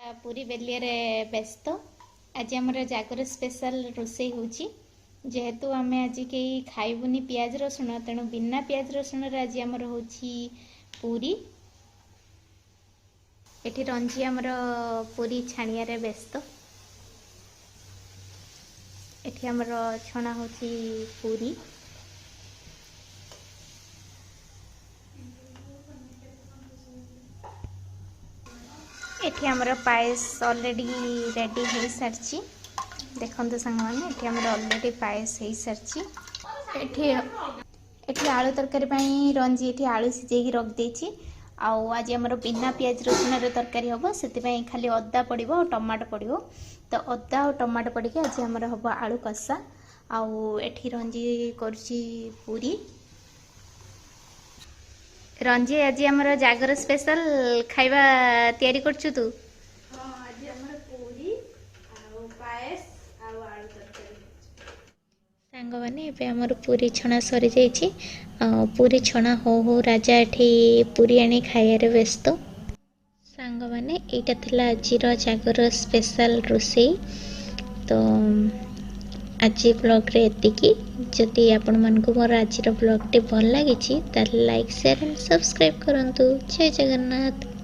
पूरी बेलिए व्यस्त आज आम जागर स्पेशल रोषे जेहेतु आम आज कहीं खाइबुनी पियाज रसुण तेणु बिना पियाज रसुण आज आमर हो पूरी एठी रंजी आमर पूरी छाणिया व्यस्त एठी आमर छणा हो पूरी एठी आमर पायस ऑलरेडी रेडी हो सारी देखते सांग मैंने ये आमर ऑलरेडी पायस हो सारी एठी आलू तरकारी रंजी ये आलू सिझे रखी आज आमर बिना पियाज रसुण तरकारी हम से खाली अदा पड़ो टमाटो पड़ो तो अदा और टमाटो पड़ी आज आमर हम आलू कषा आठी रंजी करुच्ची पूरी रंजी आज आमर जागर स्पेशल खाइबा तैयारी करछु तू आज हमर पूरी पायस आलू तरकारी सांग माने एबे हमर पूरी छणा सरी जाइछि पूरी छणा हो राजा एठी पूरी आनी खाइया रे व्यस्त सांग माने एटा थिला आजिर जागर स्पेशल रोषे तो आज ब्लॉग रे एतिकी जदि आपण मानकु मोर आजिर ब्लॉग टे भल लागिछि त लाइक शेयर एंड सब्सक्राइब करंतु जय जगन्नाथ।